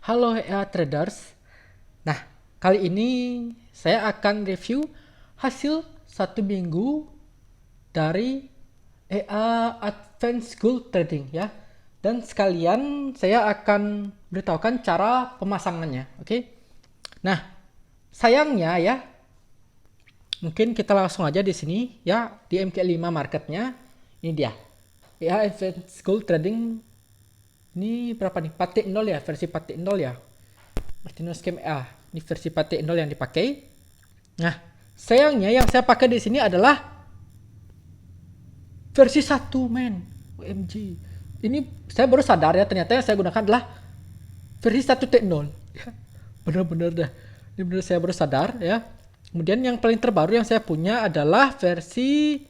Halo traders. Nah, kali ini saya akan review hasil satu minggu dari Advanced Gold Trading ya. Dan sekalian saya akan beritahukan cara pemasangannya, oke? Nah, sayangnya ya, mungkin kita langsung aja di sini ya di MK5 marketnya. Ini dia. Advanced Gold Trading ini berapa nih? 4.0 ya, versi 4.0 ya. Martino Scam A. Ini versi 4.0 yang dipakai. Nah, sayangnya yang saya pakai di sini adalah versi 1, men. OMG. Ini saya baru sadar ya, ternyata yang saya gunakan adalah versi 1.0. Ya, bener-bener dah. Ini bener saya baru sadar ya. Kemudian yang paling terbaru yang saya punya adalah versi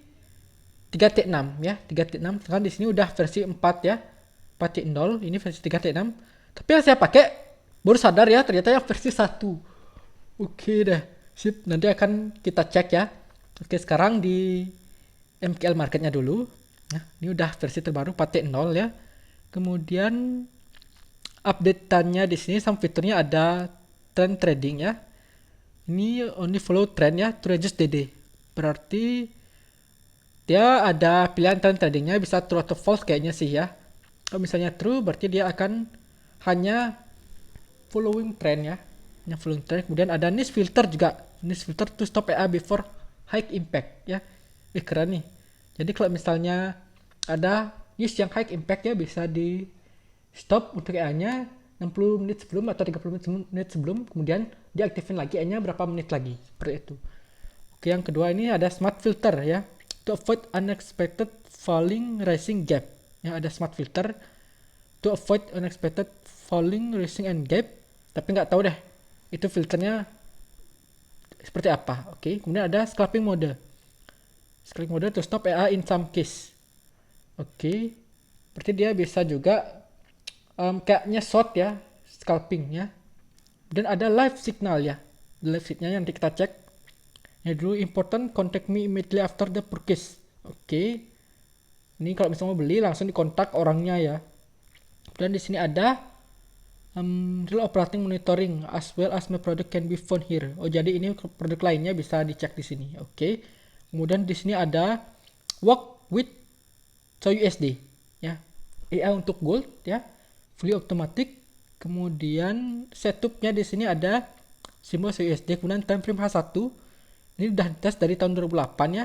3.6 ya, 3.6. Sekarang di sini udah versi 4 ya. 4.0, ini versi 3.6. Tapi yang saya pakai baru sadar ya, ternyata yang versi 1. Oke deh, sip. Nanti akan kita cek ya. Oke, sekarang di MKL marketnya dulu. Nah, ini udah versi terbaru 4.0 ya. Kemudian update-nya di sini sama fiturnya ada trend trading ya. Ini only follow trend ya, to reduce DD. Berarti dia ada pilihan trend tradingnya bisa true atau false kayaknya sih ya. Kalau misalnya true berarti dia akan hanya following trend ya. Hanya following trend. Kemudian ada niche filter juga. Niche filter to stop EA before high impact ya. Keren nih. Jadi kalau misalnya ada niche yang high impact ya bisa di stop untuk EA-nya 60 menit sebelum atau 30 menit sebelum, kemudian diaktifin lagi EA-nya berapa menit lagi. Seperti itu. Oke, yang kedua ini ada smart filter ya. To avoid unexpected falling rising gap. Ya, ada smart filter to avoid unexpected falling rising and gap. Tapi nggak tahu deh itu filternya seperti apa. Oke, kemudian ada scalping mode. Scalping mode to stop EA in some case. Oke, berarti dia bisa juga kayaknya short ya, scalping ya. Dan ada live signal ya. Live signal yang nanti kita cek. Ini dulu important, contact me immediately after the purchase. Oke. Ini kalau misalnya mau beli langsung dikontak orangnya ya. Dan di sini ada real operating monitoring as well as my product can be found here. Oh, jadi ini produk lainnya bisa dicek di sini. Oke. Kemudian di sini ada work with USD ya. AI untuk gold ya. Fully automatic. Kemudian setupnya di sini ada simbol USD, kemudian time frame H1. Ini udah tes dari tahun 2008 ya.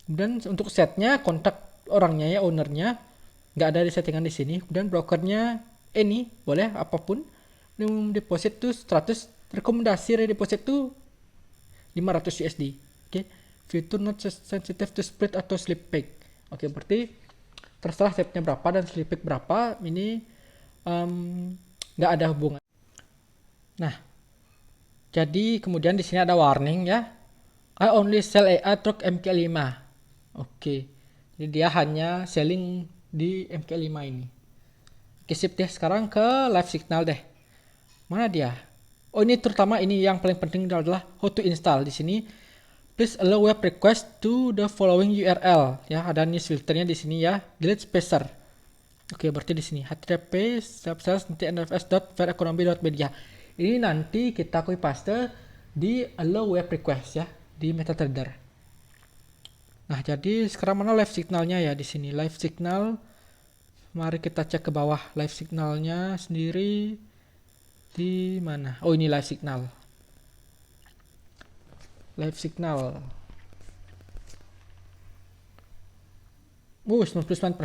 Kemudian untuk setnya kontak orangnya ya, ownernya nggak ada di settingan di sini. Kemudian brokernya ini boleh apapun. Minimum deposit tuh 100, rekomendasi redeposit tuh 500 USD. Oke, fitur not sensitive to split atau slip pay. Oke, berarti terserah setnya berapa dan slip pay berapa. Ini nggak ada hubungan. Nah, jadi kemudian di sini ada warning ya. I only sell AI truck MK5. Oke. Jadi dia hanya selling di MK5 ini. Oke, sip deh. Sekarang ke live signal deh. Mana dia? Oh, ini terutama ini yang paling penting adalah how to install. Di sini please allow web request to the following URL. Ya, ada niche filternya di sini ya. Delete spacer. Oke, berarti di sini http nfs.faireconomy.media. Ini nanti kita copy paste di allow web request ya di MetaTrader. Nah, jadi sekarang mana live signalnya ya di sini live signal. Mari kita cek ke bawah live signalnya sendiri di mana? Oh, ini live signal. Live signal. 99%.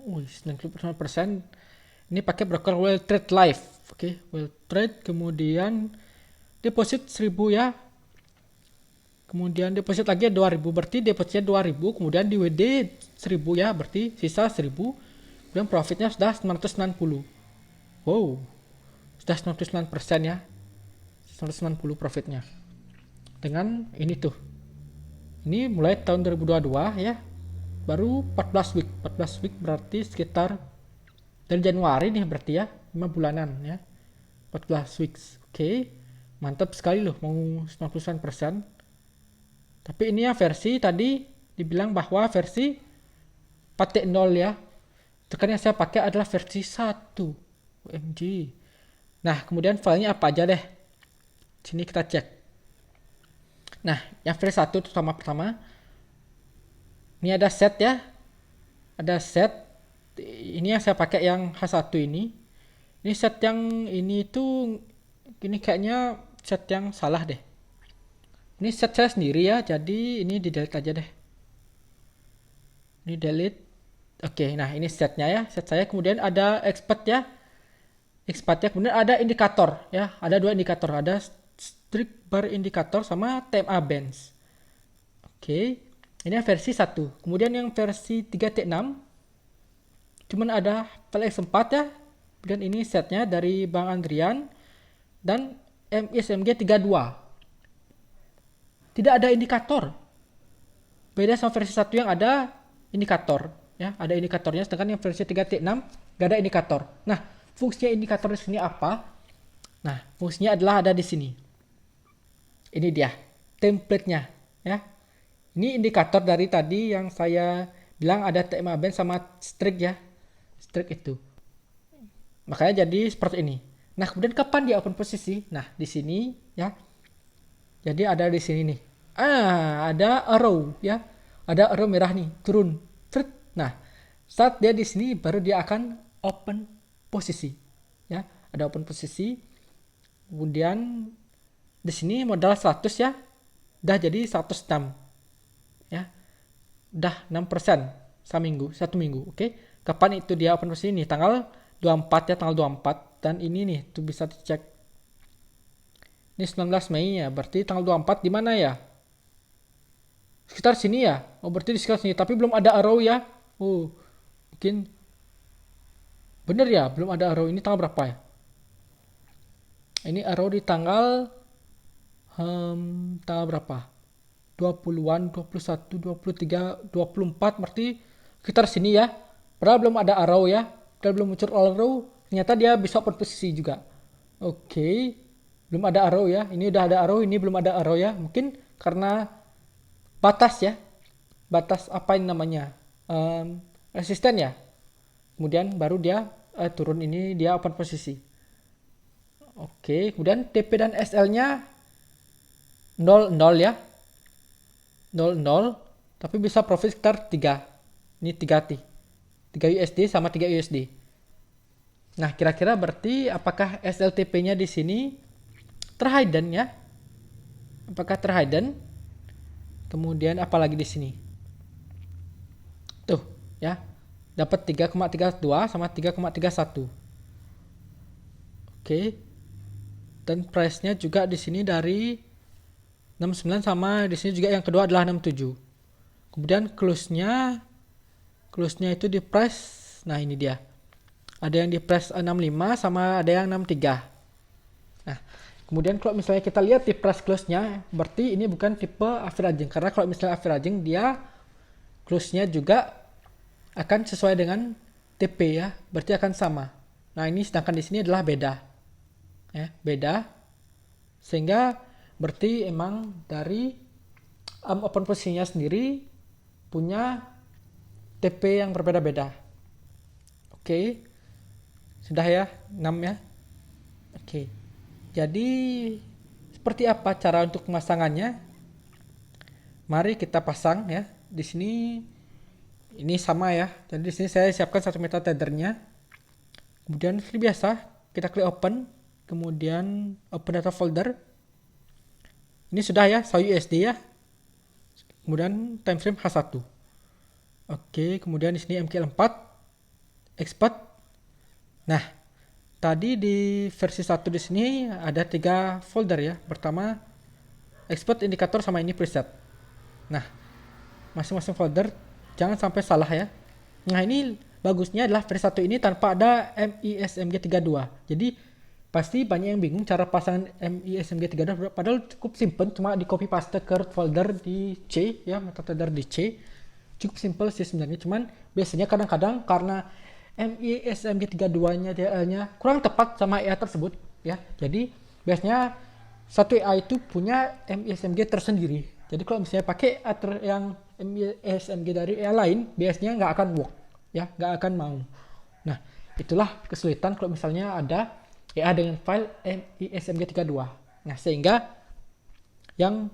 99%. Ini pakai broker Well Trade Live. Oke, Well Trade, kemudian deposit 1000 ya. Kemudian deposit lagi 2000, berarti depositnya 2000, kemudian di WD 1000 ya, berarti sisa 1000. Kemudian profitnya sudah 990. Wow. Sudah 99% ya. 190 profitnya. Dengan ini tuh. Ini mulai tahun 2022 ya. Baru 14 week. 14 week berarti sekitar dari Januari nih berarti ya. 5 bulanan ya. 14 weeks. Oke. Mantap sekali loh, mau 99%. Tapi ini ya versi tadi dibilang bahwa versi 4.0 ya. Itu kan yang saya pakai adalah versi 1. OMG. Nah, kemudian filenya apa aja deh. Sini kita cek. Nah, yang versi 1 pertama. Ini ada set ya. Ada set. Ini yang saya pakai yang H1 ini. Ini set yang ini tuh ini kayaknya set yang salah deh. Ini set saya sendiri ya, jadi ini di delete aja deh. Ini delete. Oke, nah ini setnya ya, set saya. Kemudian ada expert ya. Expert ya, kemudian ada indikator ya. Ada 2 indikator, ada strict bar indikator sama TMA bands. Oke, ini yang versi 1. Kemudian yang versi 3.6 cuman ada file X4 ya. Kemudian ini setnya dari Bang Andrian dan MISMG 32. Tidak ada indikator. Beda sama versi 1 yang ada indikator ya, ada indikatornya, sedangkan yang versi 3.6 gak ada indikator. Nah, fungsinya indikator di sini apa? Nah, fungsinya adalah ada di sini. Ini dia template-nya ya. Ini indikator dari tadi yang saya bilang ada TMA band sama string ya. String itu. Makanya jadi seperti ini. Nah, kemudian kapan dia open posisi? Nah, di sini ya. Jadi ada di sini nih. Ada arrow ya. Ada arrow merah nih, turun. Nah, saat dia di sini baru dia akan open posisi. Ya, ada open posisi. Kemudian di sini modal 100 ya. Udah jadi 106. Ya. Udah 6% satu minggu. Oke. Kapan itu dia open posisi nih? Tanggal 24 ya, tanggal 24, dan ini nih tuh bisa dicek. Ini 19 Mei ya, berarti tanggal 24 di mana ya? Sekitar sini ya. Oh, berarti di sekitar sini, tapi belum ada arrow ya. Oh, mungkin bener ya, belum ada arrow. Ini tanggal berapa ya? Ini arrow di tanggal tanggal berapa? 20-an, 21, 23, 24, berarti sekitar sini ya. Padahal belum ada arrow ya. Padahal belum muncul arrow, ternyata dia bisa open posisi juga. Oke. Belum ada arrow ya. Ini udah ada arrow, ini belum ada arrow ya. Mungkin karena batas ya, batas apa yang namanya resisten ya, kemudian baru dia turun, ini dia open posisi. Oke, kemudian TP dan SL nya 0 ya, 0 tapi bisa profit sekitar 3, ini 3 USD sama 3 USD. Nah, kira-kira berarti apakah SLTP nya di sini terhidden ya, apakah terhidden? Kemudian apalagi di sini? Tuh, ya. Dapat 3,32 sama 3,31. Oke. Dan price-nya juga di sini dari 69 sama di sini juga yang kedua adalah 67. Kemudian close-nya itu di price, nah ini dia. Ada yang di price 65 sama ada yang 63. Nah, kemudian kalau misalnya kita lihat di price close-nya, berarti ini bukan tipe averaging. Karena kalau misalnya averaging, dia close-nya juga akan sesuai dengan TP ya. Berarti akan sama. Nah, ini sedangkan di sini adalah beda. Ya, beda. Sehingga berarti emang dari open posisinya sendiri punya TP yang berbeda-beda. Oke. Sudah ya, 6 ya. Oke. Jadi seperti apa cara untuk pemasangannya? Mari kita pasang ya. Di sini ini sama ya. Jadi di sini saya siapkan satu MetaTrader-nya. Kemudian seperti biasa kita klik open, kemudian open data folder. Ini sudah ya, USD ya. Kemudian time frame H1. Oke, kemudian di sini MQL4 export. Nah, tadi di versi 1 di sini ada 3 folder ya. Pertama, export indikator sama ini preset. Nah, masing-masing folder jangan sampai salah ya. Nah, ini bagusnya adalah versi 1 ini tanpa ada MISMG32. Jadi pasti banyak yang bingung cara pasangan MISMG32, padahal cukup simple, cuma di copy paste ke root folder di C ya, MetaTrader di C. Cukup simple sih sebenarnya, cuman biasanya kadang-kadang karena MISMG32-nya DL-nya kurang tepat sama EA tersebut ya. Jadi biasanya satu EA itu punya MISMG tersendiri. Jadi kalau misalnya pakai yang MISMG dari EA lain, biasanya nggak akan work ya, nggak akan mau. Nah, itulah kesulitan kalau misalnya ada EA dengan file MISMG32. Nah, sehingga yang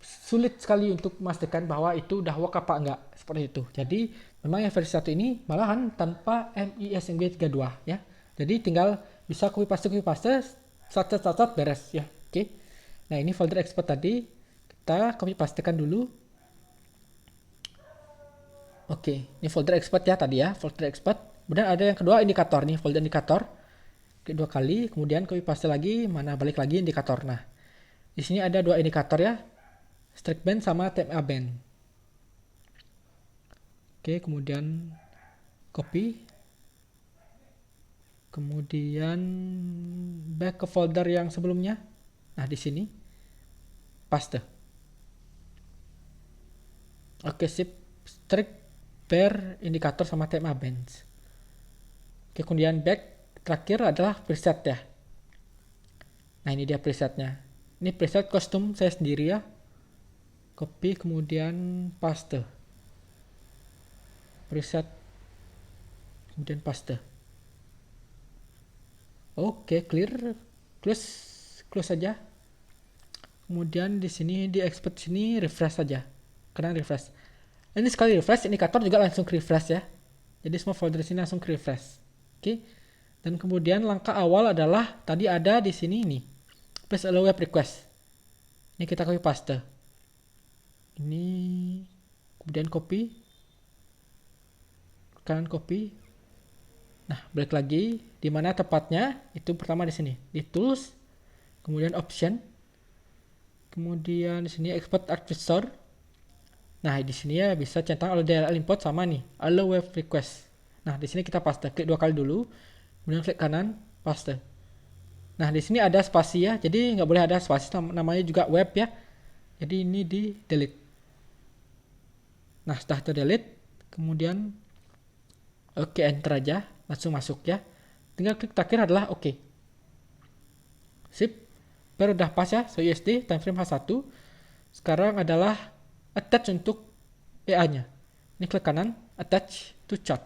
sulit sekali untuk memastikan bahwa itu udah work apa enggak, seperti itu. Jadi memang yang versi 1 ini malahan tanpa MISMG32 ya. Jadi tinggal bisa copy paste sat beres ya. Oke. Nah, ini folder export tadi kita copy pastekan dulu. Oke, ini folder export ya tadi ya, folder export. Kemudian ada yang kedua indikator nih, folder indikator. Kedua kali, kemudian copy paste lagi, mana balik lagi indikator. Nah, di sini ada dua indikator ya, stack band sama TMA band. Oke, kemudian copy, kemudian back ke folder yang sebelumnya. Nah, di sini paste. Oke, sip, stack bar indikator sama TMA bands. Oke, kemudian back terakhir adalah preset ya. Nah, ini dia presetnya. Ini preset kostum saya sendiri ya. Copy kemudian paste. Preset kemudian paste. Oke, clear. Close saja. Kemudian di sini di export sini refresh saja. Karena refresh. Ini sekali refresh indikator juga langsung refresh ya. Jadi semua folder sini langsung refresh. Oke. Dan kemudian langkah awal adalah tadi ada di sini nih. Please allow web request. Ini kita copy paste. Ini kemudian copy. Kanan copy. Nah, balik lagi di mana tepatnya? Itu pertama di sini, di tools, kemudian option. Kemudian di sini export advisor. Nah, di sini ya bisa centang allow DLL import sama nih, allow web request. Nah, di sini kita paste, klik dua kali dulu, kemudian klik kanan, paste. Nah, di sini ada spasi ya, jadi nggak boleh ada spasi, namanya juga web ya. Jadi ini di delete. Nah, setelah itu delete, kemudian oke, enter aja, langsung masuk ya. Tinggal klik terakhir adalah oke. Sip, baru udah pas ya, so USD timeframe H1. Sekarang adalah attach untuk EA-nya. Ini klik kanan, attach to chart.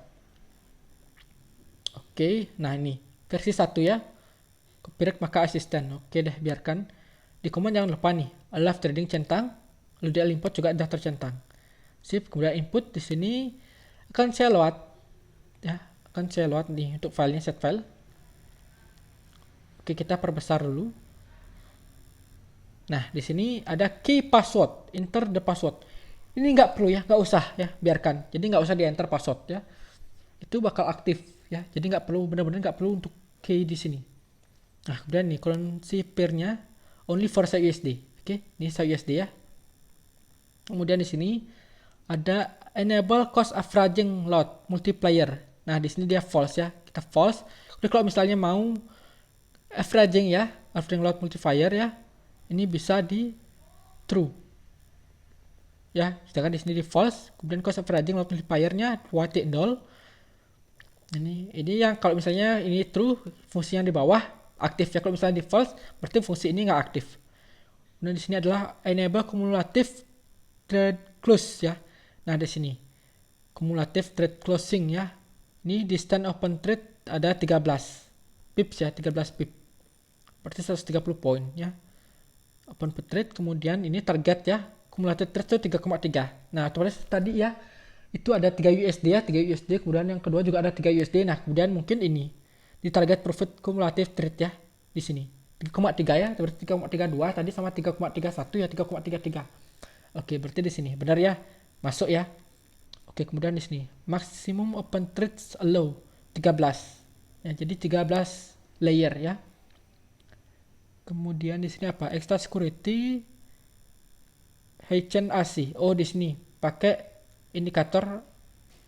Oke, nah ini versi 1 ya. Copyright maka asisten. Oke deh, biarkan. Di command jangan lupa nih, allow trading centang, lalu DL import juga sudah tercentang. Sip, kemudian input di sini akan saya load ya, akan saya load nih untuk filenya, set file. Oke, kita perbesar dulu. Nah, di sini ada key password, enter the password. Ini nggak perlu ya, nggak usah ya, biarkan. Jadi nggak usah di enter password ya. Itu bakal aktif ya. Jadi nggak perlu, benar-benar nggak perlu untuk key di sini. Nah, kemudian nih currency pair-nya only for USD. Oke, ini USD ya. Kemudian di sini ada enable cost averaging load multiplier. Nah, di sini dia false ya. Kita false. Jadi kalau misalnya mau averaging ya, averaging load multiplier ya, ini bisa di true ya, sedangkan di sini di false. Kemudian cost averaging load multiplier-nya 2.0. Ini yang kalau misalnya ini true, fungsi yang di bawah aktif ya. Kalau misalnya di false, berarti fungsi ini nggak aktif. Kemudian di sini adalah enable cumulative trade close ya. Nah, di sini cumulative trade closing ya. Ini distance open trade ada 13 pips ya, 13 pip. Berarti 130 poin ya. Open trade, kemudian ini target ya, cumulative trade itu 3,3. Nah, otomatis tadi ya itu ada 3 USD ya, 3 USD, kemudian yang kedua juga ada 3 USD. Nah, kemudian mungkin ini di target profit cumulative trade ya di sini 3,3 ya, berarti 3,32 tadi sama 3,31 ya, 3,33. Oke, berarti di sini benar ya, masuk ya. Oke, kemudian di sini maximum open trades allow 13 ya, jadi 13 layer ya. Kemudian di sini apa? Extra security Heiken AC. Oh, di sini pakai indikator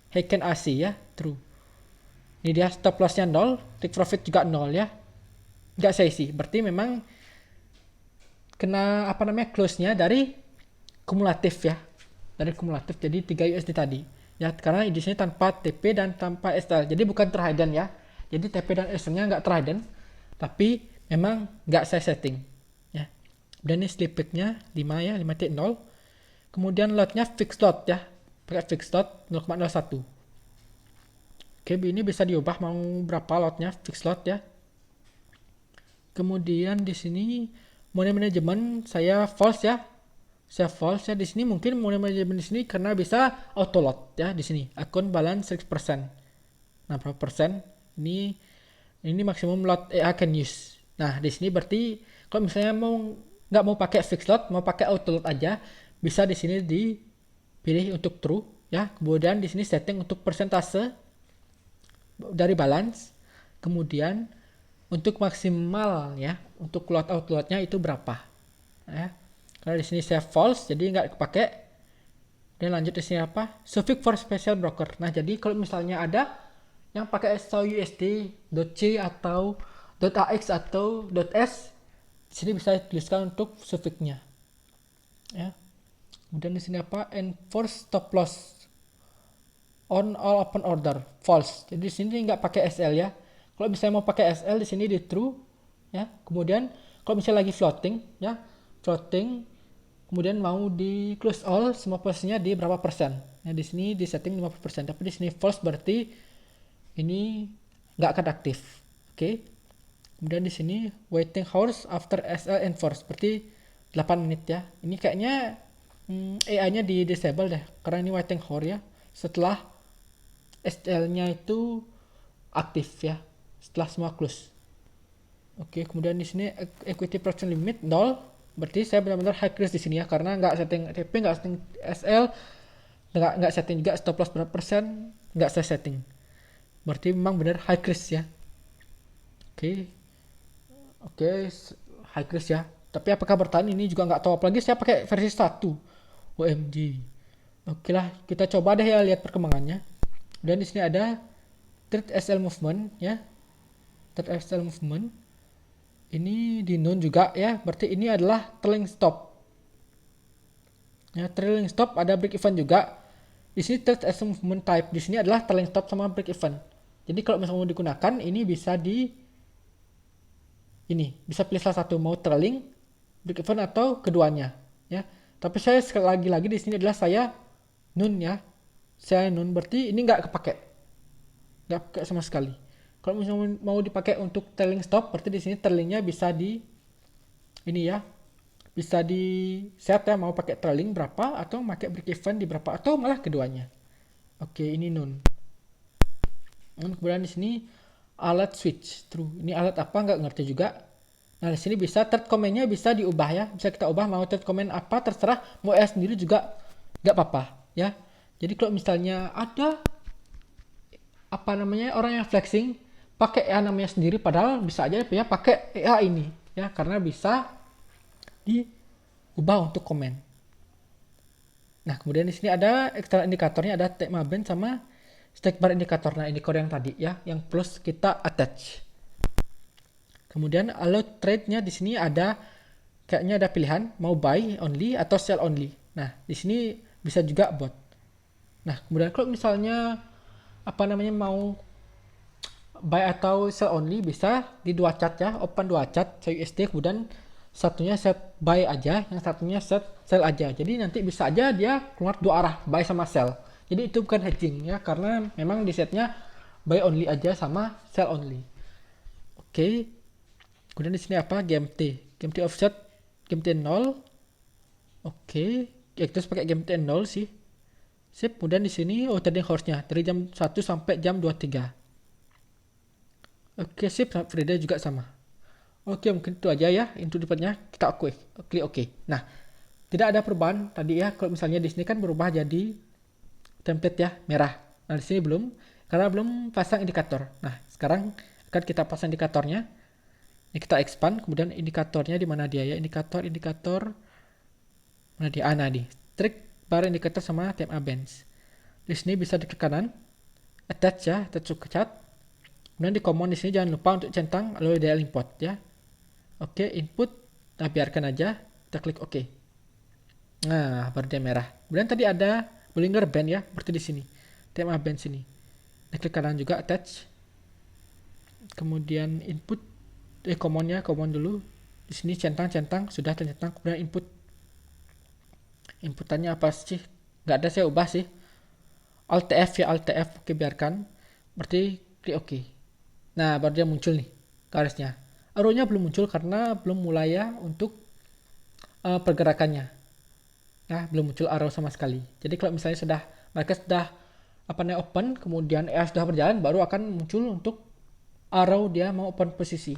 Heiken AC ya, true. Ini dia stop lossnya 0, take profit juga 0 ya. Enggak saya sih. Berarti memang kena apa namanya? Close-nya dari kumulatif ya. Dari kumulatif jadi 3 USD tadi. Ya, karena di sini tanpa TP dan tanpa SL. Jadi bukan terhidden ya. Jadi TP dan SL-nya enggak terhidden. Tapi memang nggak saya setting ya. Dan ini sleep nya 5 ya, 5.0. Kemudian lotnya fixed lot ya, pakai fixed lot 0,01. Oke, ini bisa diubah mau berapa lotnya fixed lot ya. Kemudian di sini money management saya false ya. Saya false ya di sini, mungkin money management di sini karena bisa auto load ya di sini. Akun balance 6%. Nah, berapa persen? Ini maksimum load I can use. Nah, di sini berarti kalau misalnya nggak mau pakai fixed load, mau pakai auto load aja, bisa di sini dipilih untuk true ya. Kemudian di sini setting untuk persentase dari balance. Kemudian untuk maksimal ya, untuk load out loadnya itu berapa ya. Kalau di sini saya false jadi nggak kepake. Dan lanjut di sini apa, suffix for special broker. Nah, jadi kalau misalnya ada yang pakai SUSD, .c atau .ax atau .s, di sini bisa dituliskan untuk suffixnya ya. Kemudian di sini apa, enforce stop loss on all open order, false. Jadi di sini nggak pakai SL ya. Kalau misalnya mau pakai SL di sini di true ya. Kemudian kalau misalnya lagi floating ya, floating, kemudian mau di close all, semua posisinya di berapa persen. Nah, di sini di setting 50%, tapi di sini false berarti ini nggak akan aktif. Oke. Kemudian di sini waiting hours after SL enforce berarti 8 menit ya. Ini kayaknya AI-nya di disable deh, karena ini waiting hour ya. Setelah SL-nya itu aktif ya, setelah semua close. Oke, kemudian di sini equity production limit 0, berarti saya benar-benar high risk di sini ya, karena nggak setting TP, nggak setting SL, nggak setting juga stop loss berapa persen, nggak saya setting. Berarti memang benar high risk ya. Oke, high risk ya. Tapi apakah bertahan, ini juga nggak tahu, apalagi saya pakai versi 1. OMG. Oke lah, kita coba deh ya lihat perkembangannya. Dan di sini ada trade SL movement ya. Trade SL movement. Ini di none juga ya. Berarti ini adalah trailing stop. Ya, trailing stop ada break even juga. Di sini trade SL movement type. Di sini adalah trailing stop sama break even. Jadi kalau misalnya mau digunakan, ini bisa bisa pilih salah satu, mau trailing, break even atau keduanya ya. Tapi saya sekali lagi di sini adalah saya nun ya. Saya nun berarti ini nggak kepake. Nggak pakai sama sekali. Kalau misalnya mau dipakai untuk trailing stop, berarti di sini trailingnya bisa bisa di set ya, mau pakai trailing berapa atau pakai break even di berapa atau malah keduanya. Oke, ini nun. Dan kemudian di sini alert switch true. Ini alert apa nggak ngerti juga. Nah, di sini bisa third comment-nya bisa diubah ya. Bisa kita ubah mau third comment apa, terserah. Mau sendiri juga nggak apa-apa ya. Jadi kalau misalnya ada orang yang flexing pakai namanya sendiri, padahal bisa aja ya pakai ini ya, karena bisa diubah untuk komen. Nah, kemudian di sini ada external indikatornya, ada tema band sama stack bar indikator. Nah, indikator yang tadi ya, yang plus kita attach. Kemudian allow trade-nya di sini kayaknya ada pilihan mau buy only atau sell only. Nah, di sini bisa juga bot. Nah, kemudian kalau misalnya mau buy atau sell only, bisa di dua chat ya, open dua chat USD, kemudian satunya set buy aja, yang satunya set sell aja. Jadi nanti bisa aja dia keluar dua arah, buy sama sell. Jadi itu bukan hedging ya, karena memang di setnya buy only aja sama sell only. Oke. Kemudian di sini apa? GMT offset, GMT 0. Oke, ya kita pakai GMT 0 sih. Sip. Kemudian di sini trading hours-nya dari jam 1 sampai jam 23. Oke, sip. Friday juga sama. Oke, mungkin itu aja ya intro depannya. Kita klik oke. Nah, tidak ada perubahan tadi ya. Kalau misalnya di sini kan berubah jadi template ya, merah. Nah, di sini belum, karena belum pasang indikator. Nah, sekarang akan kita pasang indikatornya. Ini kita expand, kemudian indikatornya di mana dia ya? Indikator mana dia? Nah, di trik bar indikator sama TMA bands. Di sini bisa diklik kanan, attach ya, attach ke chart. Kemudian di command di sini jangan lupa untuk centang lalu dia import ya. Oke, input. Nah, biarkan aja. Kita klik oke. Nah, baru dia merah. Kemudian tadi ada Bollinger Band ya, seperti di sini. TMA band sini. Kita klik kanan juga, attach. Kemudian input. Command dulu. Di sini centang, sudah tercentang. Kemudian inputannya apa sih? Nggak ada, saya ubah sih. Alt F ya, Alt F. Oke, biarkan. Berarti klik oke. Nah, baru dia muncul nih garisnya. arrownya belum muncul karena belum mulai ya untuk pergerakannya. Nah, belum muncul arrow sama sekali. Jadi kalau misalnya mereka sudah open, kemudian EA sudah berjalan, baru akan muncul untuk arrow dia mau open posisi.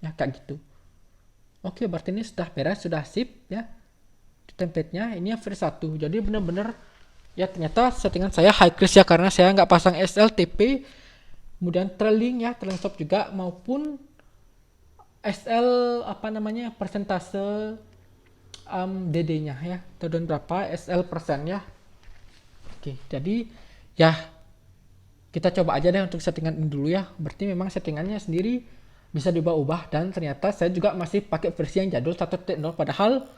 Ya, kayak gitu. Oke, berarti ini sudah beres, sudah sip ya. Template-nya ini yang versi 1. Jadi benar-benar ya ternyata settingan saya high crisp ya, karena saya nggak pasang SLTP, kemudian trailing stop juga, maupun SL persentase DD-nya ya, dan berapa SL persen ya. Oke, jadi ya kita coba aja deh untuk settingan ini dulu ya. Berarti memang settingannya sendiri bisa diubah-ubah, dan ternyata saya juga masih pakai versi yang jadul 1.0, padahal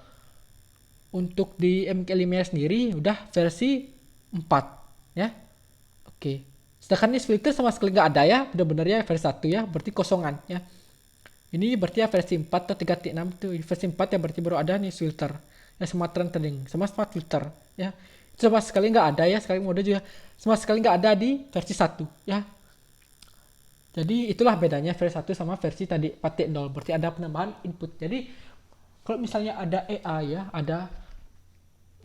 untuk di MK5 sendiri udah versi 4 ya. Oke. Sedangkan ini filter sama sekali nggak ada ya, benar-benar ya versi 1 ya, berarti kosongan ya. Ini berarti ya versi 4 atau 3.6 itu versi 4 ya, berarti baru ada nih filter ya, smart rendering sama smart filter ya. Itu sama sekali nggak ada ya, sekali mode juga sama sekali nggak ada di versi 1 ya. Jadi itulah bedanya versi 1 sama versi tadi 4.0, berarti ada penambahan input. Jadi kalau misalnya ada EA ya, ada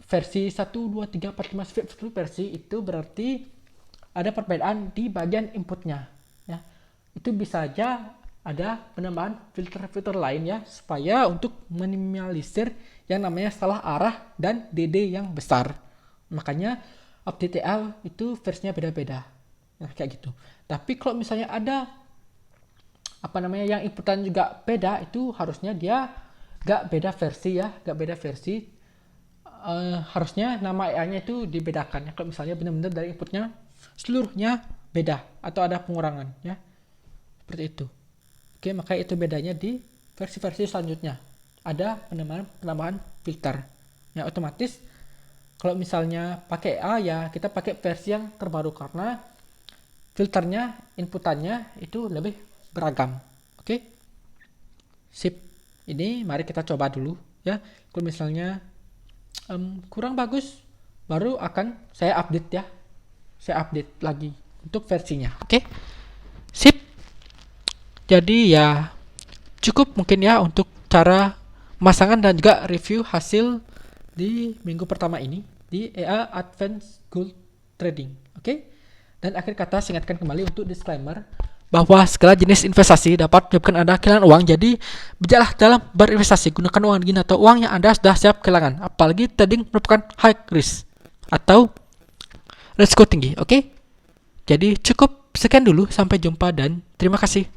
versi 1, 2, 3, 4, 5, 10 versi, itu berarti ada perbedaan di bagian inputnya ya. Itu bisa aja ada penambahan filter-filter lain ya, supaya untuk minimalisir yang namanya salah arah dan DD yang besar. Makanya UpDTL itu versinya beda-beda. Nah, kayak gitu. Tapi kalau misalnya ada yang inputan juga beda, itu harusnya dia gak beda versi ya, gak beda versi. Harusnya nama AI-nya itu dibedakan ya, kalau misalnya benar-benar dari inputnya seluruhnya beda atau ada pengurangan ya. Seperti itu. Oke, maka itu bedanya di versi-versi selanjutnya. Ada penambahan filter. Ya, otomatis kalau misalnya pakai A ya kita pakai versi yang terbaru, karena filternya, inputannya itu lebih beragam. Oke. Sip. Ini mari kita coba dulu ya. Kalau misalnya kurang bagus, baru akan saya update ya. Saya update lagi untuk versinya. Oke. Sip. Jadi ya cukup mungkin ya untuk cara pemasangan dan juga review hasil di minggu pertama ini di EA Advanced Gold Trading. Oke. Dan akhir kata saya ingatkan kembali untuk disclaimer bahwa segala jenis investasi dapat menyebabkan Anda kehilangan uang. Jadi bijaklah dalam berinvestasi, gunakan uang dingin atau uang yang Anda sudah siap kehilangan. Apalagi trading merupakan high risk atau risiko tinggi. Oke. Jadi cukup sekian dulu, sampai jumpa dan terima kasih.